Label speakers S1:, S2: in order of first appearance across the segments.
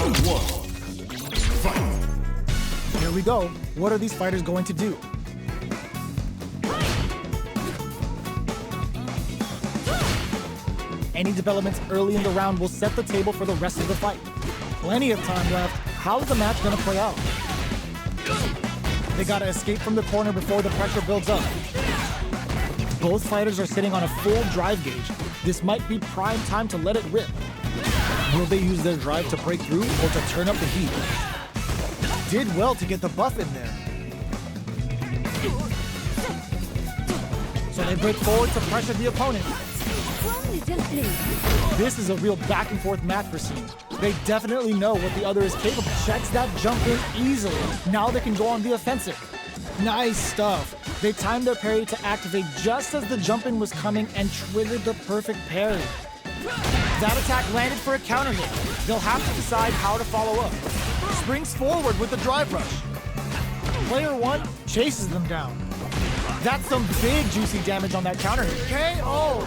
S1: Round one. Fight.
S2: Here we go. What are these fighters going to do? Any developments early in the round will set the table for the rest of the fight. Plenty of time left. How's the match gonna play out? They gotta escape from the corner before the pressure builds up. Both fighters are sitting on a full drive gauge. This might be prime time to let it rip. Will they use their drive to break through or to turn up the heat? Did well to get the buff in there. So they break forward to pressure the opponent. This is a real back and forth match for Sinta. They definitely know what the other is capable. Checks that jump in easily. Now they can go on the offensive. Nice stuff. They timed their parry to activate just as the jump in was coming and triggered the perfect parry. That attack landed for a counter hit. They'll have to decide how to follow up. Springs forward with the drive rush. Player one chases them down. That's some big juicy damage on that counter hit. KO!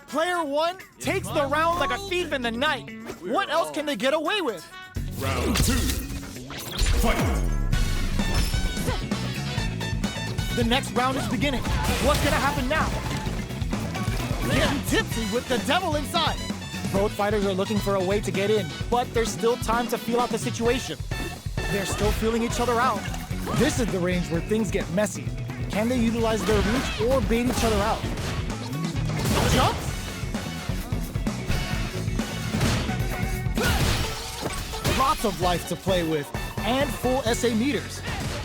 S2: Player one takes the round like a thief in the night. What else can they get away with?
S1: Round two. Fight.
S2: The next round is beginning. What's gonna happen now? Getting tipsy with the devil inside. Both fighters are looking for a way to get in, but there's still time to feel out the situation. They're still feeling each other out. This is the range where things get messy. Can they utilize their reach or bait each other out? Jumps? Lots of life to play with, and full SA meters.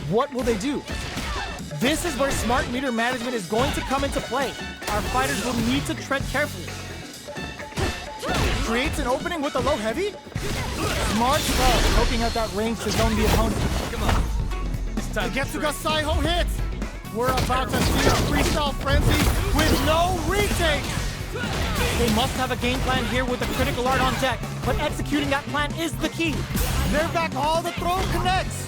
S2: What will they do? This is where smart meter management is going to come into play. Our fighters will need to tread carefully. Creates an opening with a low heavy? Smart stuff, poking at that range to zone the opponent.
S3: Come on. It's time to
S2: Getsuga Saiho hits! We're about to see a freestyle frenzy with no retake! They must have a game plan here with a critical art on deck, but executing that plan is the key. They're back all the throw connects.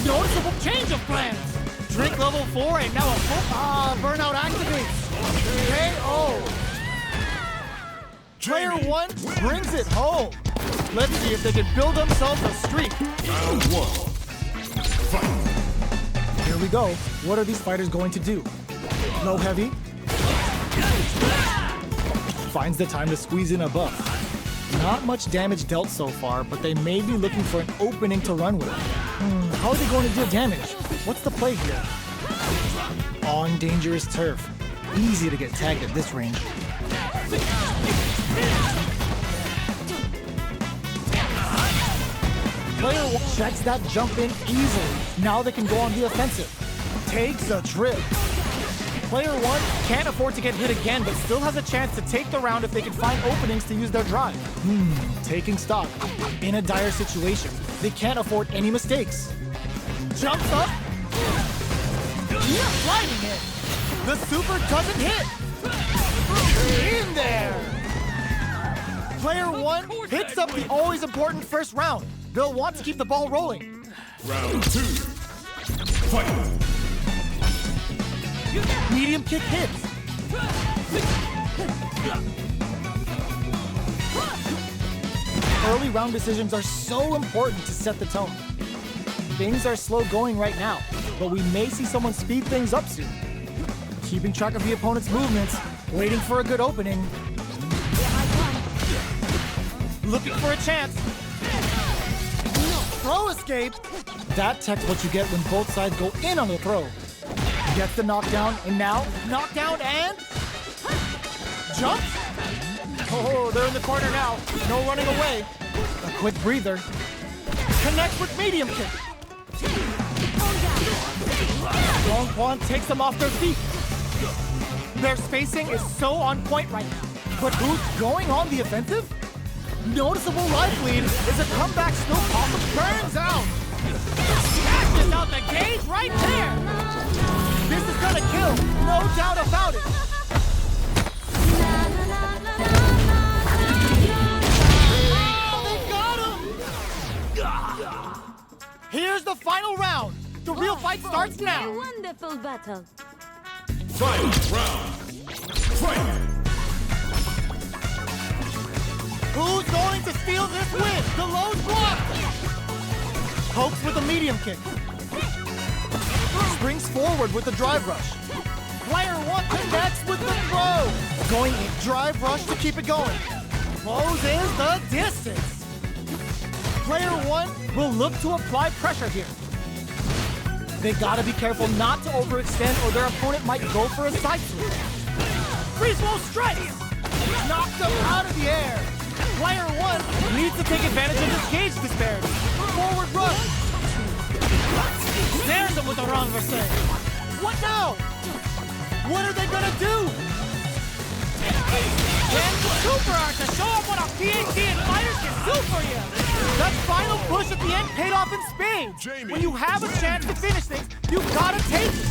S2: Noticeable change of plans. Drink level 4 and now a full burnout activates. KO. Player one brings it home. Let's see if they can build themselves a streak.
S1: Round one. Fight.
S2: Here we go. What are these fighters going to do? Low heavy. Finds the time to squeeze in a buff. Not much damage dealt so far, but they may be looking for an opening to run with. How are they going to deal damage? What's the play here? On dangerous turf. Easy to get tagged at this range. Player one checks that jump in easily. Now they can go on the offensive. Takes a trip. Player one can't afford to get hit again, but still has a chance to take the round if they can find openings to use their drive. Taking stock. In a dire situation, they can't afford any mistakes. Jumps up. Sliding it. The super doesn't hit. In there. Player one picks up the always important first round. They'll want to keep the ball rolling.
S1: Round two. Fight.
S2: Medium kick hits. Early round decisions are so important to set the tone. Things are slow going right now, but we may see someone speed things up soon. Keeping track of the opponent's movements, waiting for a good opening. Looking for a chance. Throw escape. That tech's what you get when both sides go in on the throw. Gets the knockdown, and now, knockdown and... jump? Oh, they're in the corner now. No running away. A quick breather. Connects with medium kick. Long Quan takes them off their feet. Their spacing is so on point right now. But who's going on the offensive? Noticeable life lead. Is a comeback still possible? Burns out. Smashes out the gauge right there. This is gonna kill, no doubt about it. Oh, they got him! Here's the final round. The real fight starts now.
S4: A wonderful battle.
S1: Final round. Fight.
S2: Who's going to steal this win. The low's blocked. Pokes with a medium kick. Springs forward with the drive rush. Player 1 connects with the throw. Going in drive rush to keep it going. Closes the distance. Player 1 will look to apply pressure here. They gotta be careful not to overextend or their opponent might go for a side sweep. Freeze roll strikes! Knocks them out of the air. Player 1 needs to take advantage of this gauge disparity. Forward rush. Snares them with the wrong verse. What now? What are they gonna do? And super art to show them what a PhD in fighters can do for you. That final push at the end paid off in spades.
S1: Jamie.
S2: When you have a chance to finish things, you gotta take it.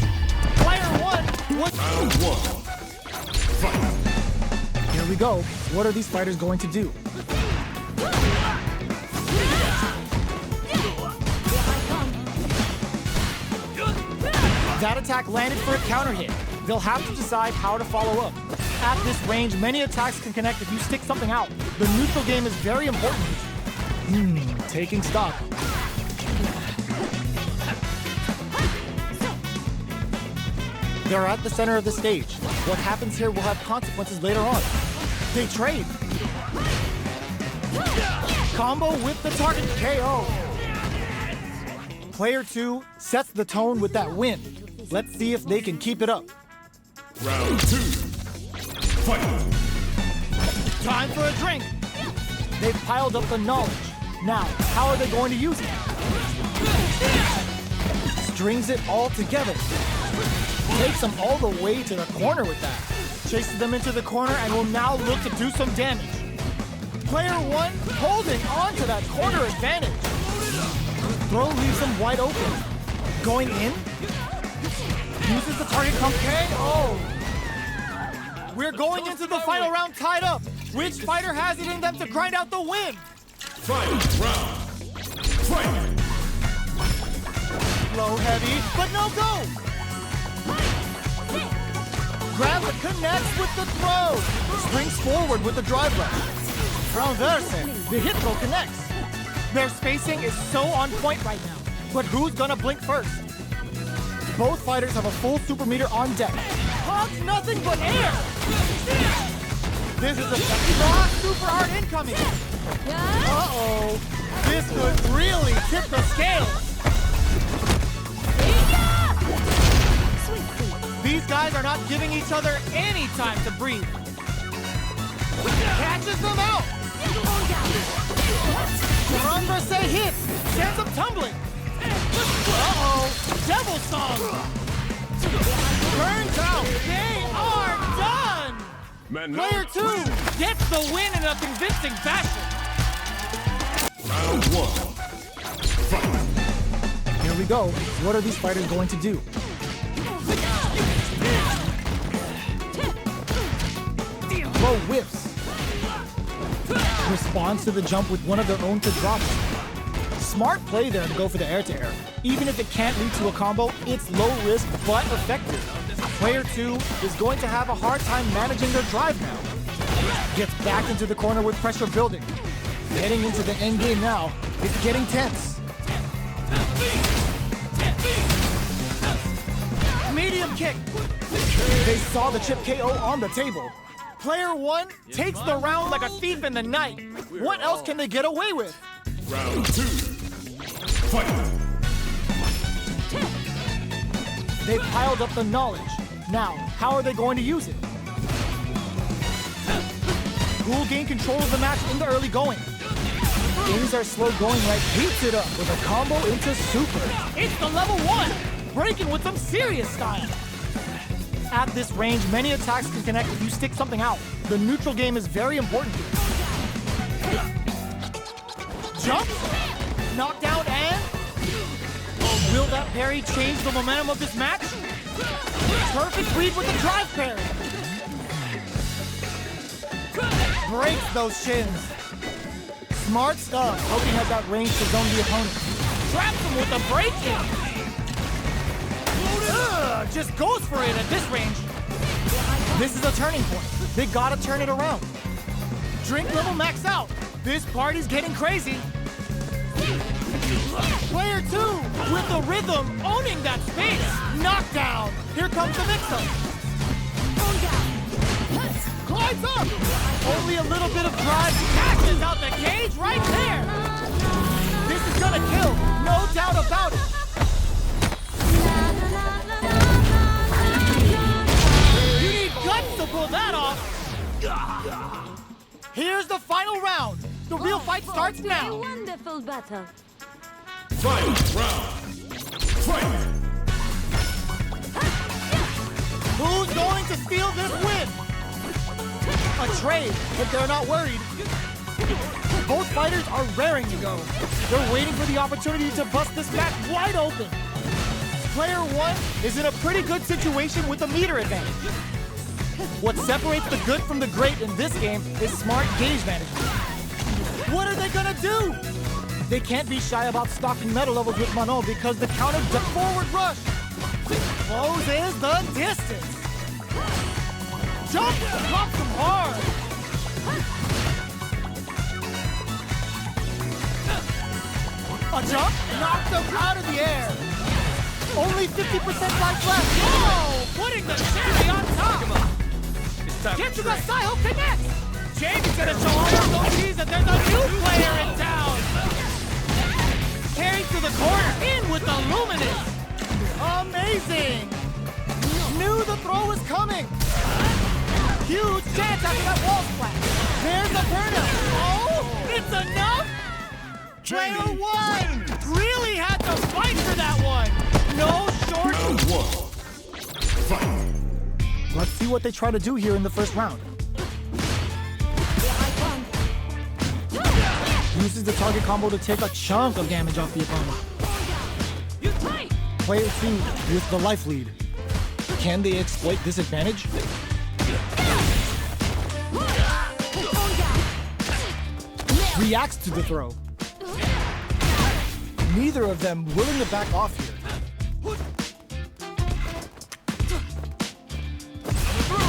S2: Player 1 was...
S1: Round 1. Fight.
S2: Here we go. What are these fighters going to do? That attack landed for a counter hit. They'll have to decide how to follow up. At this range, many attacks can connect if you stick something out. The neutral game is very important. Taking stock. They're at the center of the stage. What happens here will have consequences later on. They trade. Combo with the target KO. Player 2 sets the tone with that win. Let's see if they can keep it up.
S1: Round 2. Fight.
S2: Time for a drink. They've piled up the knowledge. Now, how are they going to use it? Strings it all together. Takes them all the way to the corner with that. Chases them into the corner and will now look to do some damage. Player 1 holding on to that corner advantage. Throw leaves them wide open. Going in. Uses the target comp KO. We're going into the final round tied up. Which fighter has it in them to grind out the win?
S1: Final round. Fight.
S2: Low heavy, but no go. Grab the connects with the throw. Springs forward with the drive rush. Ram Verse, the hit throw connects. Their spacing is so on point right now. But who's gonna blink first? Both fighters have a full super meter on deck. Hogs nothing but air. This is a raw super hard incoming. Uh-oh. This could really tip the scales. These guys are not giving each other any time to breathe. Catches them out. Ramverse hits. Sends them tumbling. Uh-oh. Devil Song. Turns out they are done. Player 2 gets the win in a convincing fashion.
S1: Round 1. Fight.
S2: Here we go. What are these fighters going to do? Low whiffs. Responds to the jump with one of their own to drop it. Smart play there to go for the air-to-air. Even if it can't lead to a combo, it's low risk but effective. Player 2 is going to have a hard time managing their drive now. Gets back into the corner with pressure building. Heading into the end game now. It's getting tense. Medium kick. They saw the chip KO on the table. Player 1 takes the round like a thief in the night. What else can they get away with?
S1: Round 2. Fight.
S2: They've piled up the knowledge. Now, how are they going to use it? Who will gain control of the match in the early going? Things are slow going right. Heats it up with a combo into super. It's the level 1! Breaking with some serious style. At this range, many attacks can connect if you stick something out. The neutral game is very important here. Jump, knockdown, and... Will that parry change the momentum of this match? Perfect read with the drive parry. Breaks those shins. Smart stuff, hoping at that range to zone the opponent. Traps him with a break-in. Just goes for it at this range. This is a turning point. They gotta turn it around. Drink level max out. This party's getting crazy. Player 2 with the rhythm, owning that space. Knockdown. Here comes the mix-up. Glides up. Only a little bit of drive. Catches out the cage right there. This is gonna kill, no doubt about it. You need guts to pull that off. Here's the final round. The real fight starts now.
S4: A wonderful battle.
S1: Final round. Fight!
S2: Who's going to steal this win? A trade, but they're not worried. Both fighters are raring to go. They're waiting for the opportunity to bust this match wide open. Player 1 is in a pretty good situation with a meter advantage. What separates the good from the great in this game is smart gauge management. What are they gonna do? They can't be shy about stocking metal levels with Mano because the counter forward rush closes the distance. Jump drops them hard. A jump knocks them out of the air. Only 50% life left. Whoa! Putting the cherry on top. Get to the Saiho connect. Jamie's gonna show all those OGs that there's a new player in town. Carried to the corner, in with the luminous. Amazing. Knew the throw was coming. Huge chance after that wall splash. There's the burnout. Oh, it's enough. Player 1 really had to fight for that one. No short.
S1: Round 1. Fight!
S2: Let's see what they try to do here in the first round. Uses the target combo to take a chunk of damage off the opponent. Player 2 with the life lead. Can they exploit this advantage? Reacts to the throw. Neither of them willing to back off here.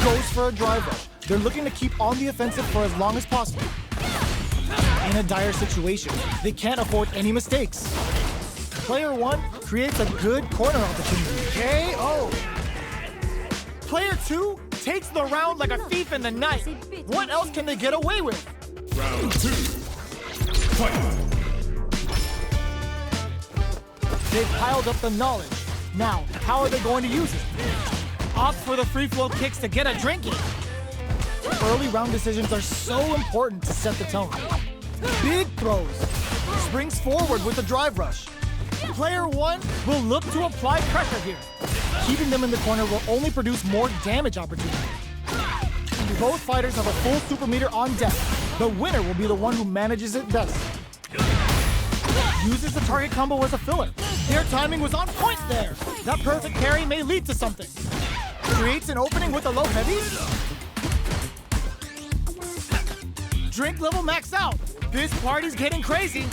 S2: Goes for a drive rush. They're looking to keep on the offensive for as long as possible. In a dire situation, they can't afford any mistakes. Player 1 creates a good corner opportunity. KO! Player 2 takes the round like a thief in the night. What else can they get away with?
S1: Round 2. Fight!
S2: They've piled up the knowledge. Now, how are they going to use it? Opt for the free flow kicks to get a drink in. Early round decisions are so important to set the tone. Big throws. Springs forward with the drive rush. Player 1 will look to apply pressure here. Keeping them in the corner will only produce more damage opportunity. Both fighters have a full super meter on deck. The winner will be the one who manages it best. Uses the target combo as a filler. Their timing was on point there. That perfect parry may lead to something. Creates an opening with the low heavies. Drink level max out. This party's getting crazy.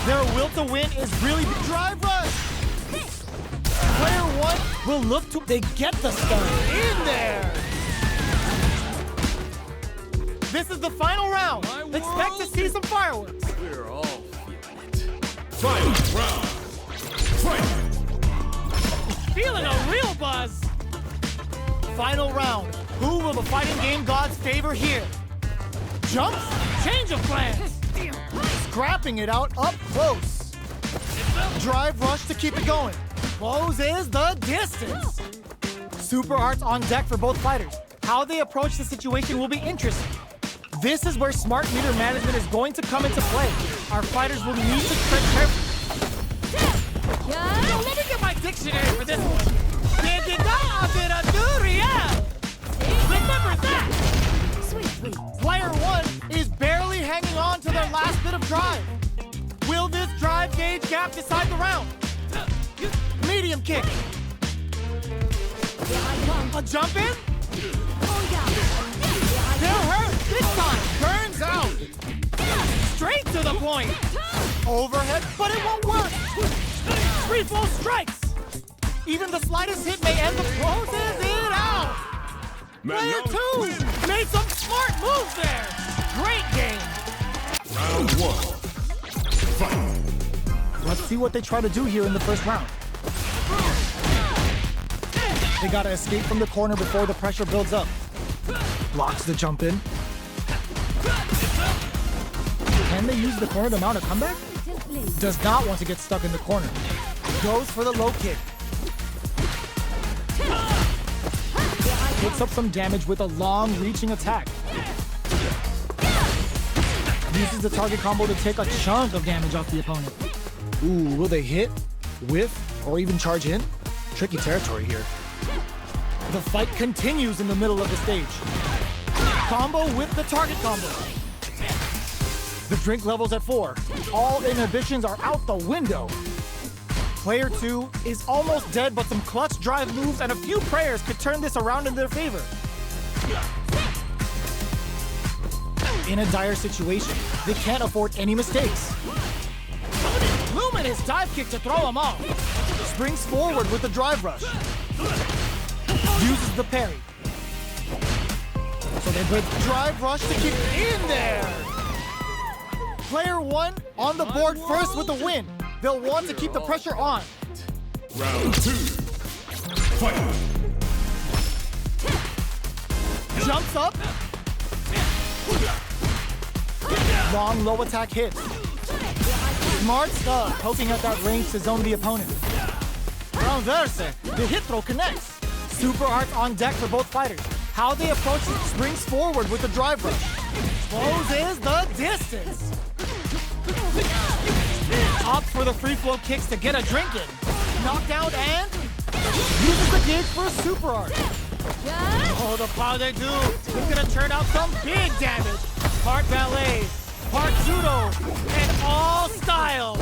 S2: Their will to win is really the drive rush. Player 1 will look to... They get the stun in there. This is the final round. Expect to see some fireworks.
S3: We're all feeling it.
S1: Final round. Fight!
S2: Feeling a real buzz. Final round. Who will the fighting game gods favor here? Jumps? Change of plans. Scrapping it out up close. Drive rush to keep it going. Closes the distance. Super arts on deck for both fighters. How they approach the situation will be interesting. This is where smart meter management is going to come into play. Our fighters will need to tread carefully. Yo, let me get my dictionary for this one. Remember that!
S4: Sweet.
S2: Player 1 is barely hanging on to their last bit of drive. Will this drive gauge gap decide the round? Medium kick. A jump in? They'll hurt this time. Burns out. Straight to the point. Overhead, but it won't work. Free flow strikes. Even the slightest hit may end the closes it out. Player 2 made some smart moves there. Great game.
S1: Round 1. Fight.
S2: Let's see what they try to do here in the first round. They gotta escape from the corner before the pressure builds up. Blocks the jump in. Can they use the corner to mount a comeback? Does not want to get stuck in the corner. Goes for the low kick. Picks up some damage with a long reaching attack. Uses the target combo to take a chunk of damage off the opponent. Ooh, will they hit, whiff, or even charge in? Tricky territory here. The fight continues in the middle of the stage. Combo with the target combo. The drink level's at 4. All inhibitions are out the window. Player 2 is almost dead, but some clutch drive moves and a few prayers could turn this around in their favor. In a dire situation, they can't afford any mistakes. Luminous dive kick to throw him off. Springs forward with the drive rush. Uses the parry. So they break the drive rush to keep in there. Player 1 on the board first with the win. They'll want to keep the pressure on.
S1: Round 2. Fight.
S2: Jumps up. Long low attack hits. Smart stuff, poking at that range to zone the opponent. Ram Vence, the hit throw connects. Super arts on deck for both fighters. How they approach it springs forward with the drive rush. Closes the distance. Opts for the free flow kicks to get a drink in. Knockdown and uses the gauge for a super art. Oh, the power they do. It's gonna turn out some big damage. Part ballet, part judo, and all styles.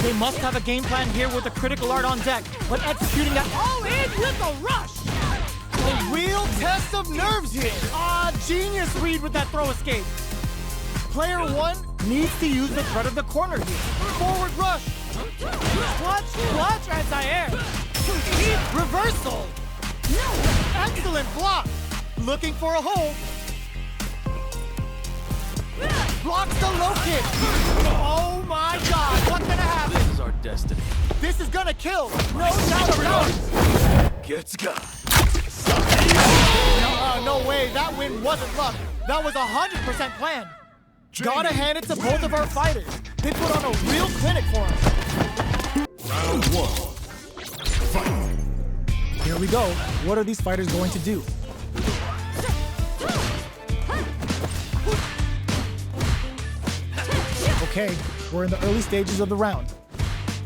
S2: They must have a game plan here with the critical art on deck, but executing that all in with a rush. A real test of nerves here. Ah, genius read with that throw escape. Player 1 needs to use the threat of the corner here. Forward rush. Clutch, anti-air. Reversal. Excellent block. Looking for a hole. Blocks the low kick. Oh my God, what's gonna happen?
S3: This is our destiny.
S2: This is gonna kill. No doubt about it.
S3: Gets got.
S2: No way, that win wasn't luck. That was 100% planned. Gotta hand it to both of our fighters. They put on a real clinic for us.
S1: Round 1. Fight.
S2: Here we go. What are these fighters going to do? Okay, we're in the early stages of the round.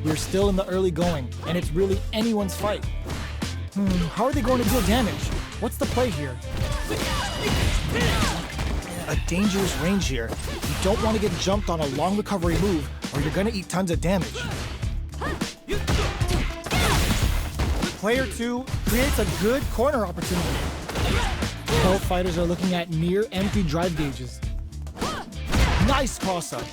S2: We're still in the early going, and it's really anyone's fight. How are they going to deal damage? What's the play here? A dangerous range here. You don't want to get jumped on a long recovery move, or you're gonna eat tons of damage. Player 2 creates a good corner opportunity. Both fighters are looking at near empty drive gauges. Nice cross-up.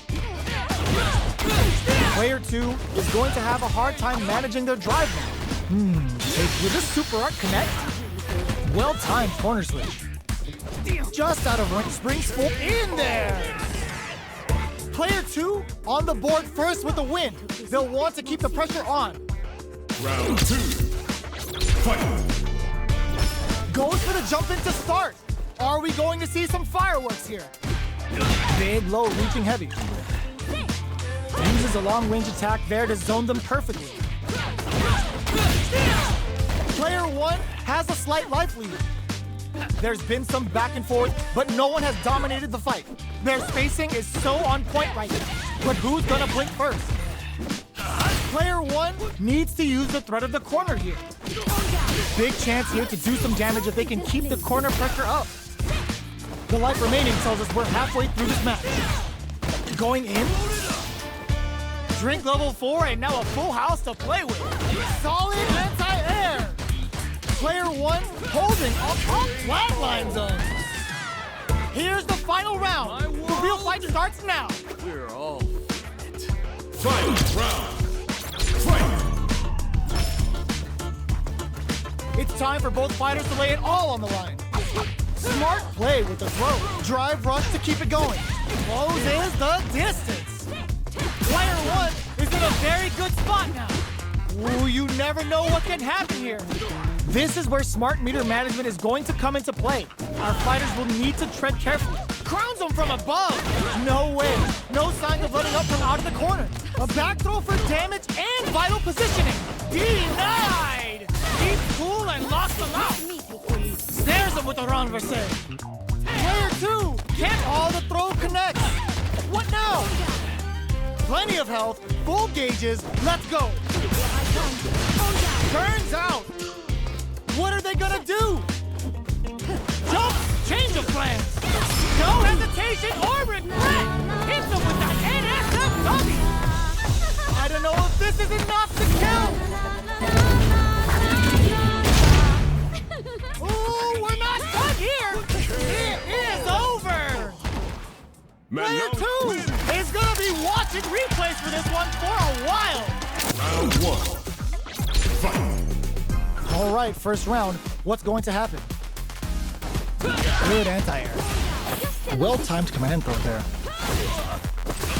S2: Player 2 is going to have a hard time managing their drive now. Will this super art connect? Well-timed corner switch. Just out of range, springs full in there. Player 2 on the board first with the win. They'll want to keep the pressure on.
S1: Round 2. Fight.
S2: Goes for the jump in to start. Are we going to see some fireworks here? Big, low, reaching heavy. Uses a long-range attack there to zone them perfectly. Player 1 has a slight life lead. There's been some back and forth, but no one has dominated the fight. Their spacing is so on point right now. But who's gonna blink first? Player 1 needs to use the threat of the corner here. Big chance here to do some damage if they can keep the corner pressure up. The life remaining tells us we're halfway through this match. Going in? Drink level 4 and now a full house to play with. Solid anti-air. Player 1 holding a flatline zone. Here's the final round. The real fight starts now.
S3: We're all
S1: Final round. Fight.
S2: It's time for both fighters to lay it all on the line. Smart play with the throw. Drive rush to keep it going. Closes the distance. Player one is in a very good spot now. Ooh, you never know what can happen here. This is where smart meter management is going to come into play. Our fighters will need to tread carefully. Crowns them from above. No way. No signs of letting up from out of the corner. A back throw for damage and vital positioning. Denied. Keeps cool and locks them out. Snares him with the Ram DDr3. Player two can't all the throw connects. What now? Plenty of health, full gauges, let's go. Turns out, what are they gonna do? Jump, change of plans. No hesitation or regret. Hit them with the NSF dummy. I don't know if this is enough to kill. Ooh, we're not done here. It is over. Player two is gonna be watching replays for this one for a while.
S1: Round one. Fight.
S2: All right, first round. What's going to happen? Good anti-air. Well-timed command throw there.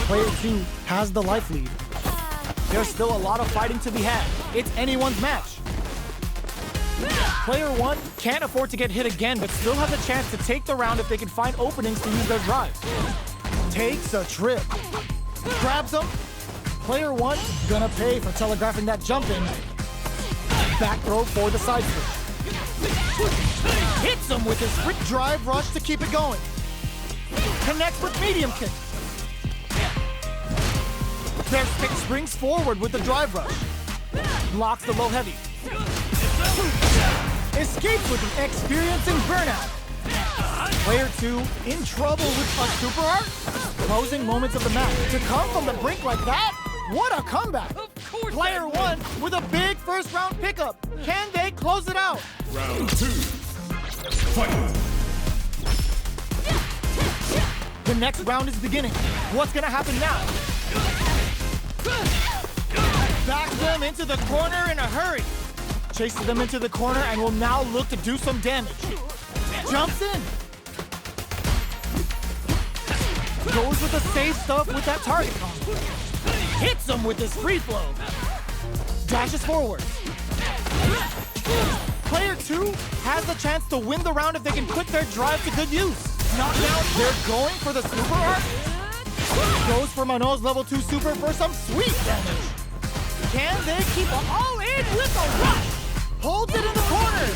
S2: Player two has the life lead. There's still a lot of fighting to be had. It's anyone's match. Player one can't afford to get hit again, but still has a chance to take the round if they can find openings to use their drive. Takes a trip. Grabs him. Player one gonna pay for telegraphing that jump in. Back throw for the side switch. Hits him with his quick drive rush to keep it going. Connects with medium kick. Their kick springs forward with the drive rush. Blocks the low heavy. Escapes with an experiencing burnout. Player two in trouble with a super art. Closing moments of the match. To come from the brink like that? What a comeback! Player one with a big first round pickup. Can they close it out?
S1: Round two. Fight.
S2: The next round is beginning. What's gonna happen now? Backs them into the corner in a hurry. Chases them into the corner and will now look to do some damage. Jumps in. Goes with the safe stuff with that target combo. Hits him with his free flow. Dashes forward. Player two has the chance to win the round if they can put their drive to good use. Knocked out, they're going for the super art. Goes for Mano's level 2 super for some sweet damage. Can they keep all in with a rush? Holds it in the corner.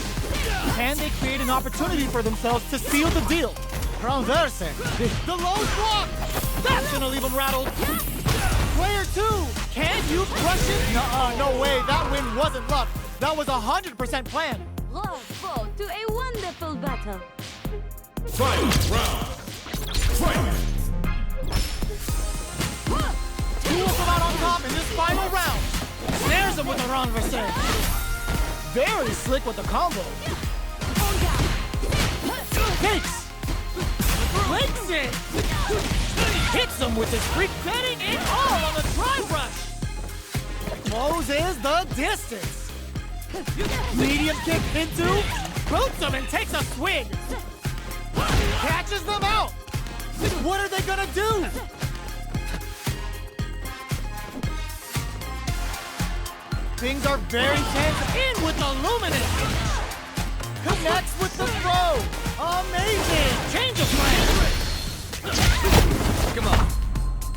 S2: Can they create an opportunity for themselves to seal the deal? Ram DDr3. The low block. That's gonna leave them rattled. Player two, can you crush it? No way, that win wasn't luck. That was 100% planned.
S4: Bravo to a wonderful battle.
S1: Fight. Round. Fight.
S2: Two will come out on top in this final round. Snares him with the Ram DDr3. Very slick with the combo. Takes. Links it. Hits him with his freak betting it all on the drive rush. Closes the distance. Medium kick into. Boots him and takes a swing. Catches them out. What are they gonna do? Things are very tense. In with the luminous. Connects with the throw. Amazing. Change of plan.
S3: Come on.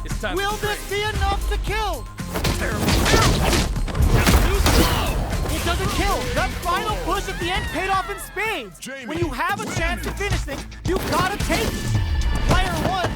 S3: It's time.
S2: Will this be enough to kill? It doesn't kill. That final push at the end paid off in spades. When you have a chance to finish things, you gotta take it. Player one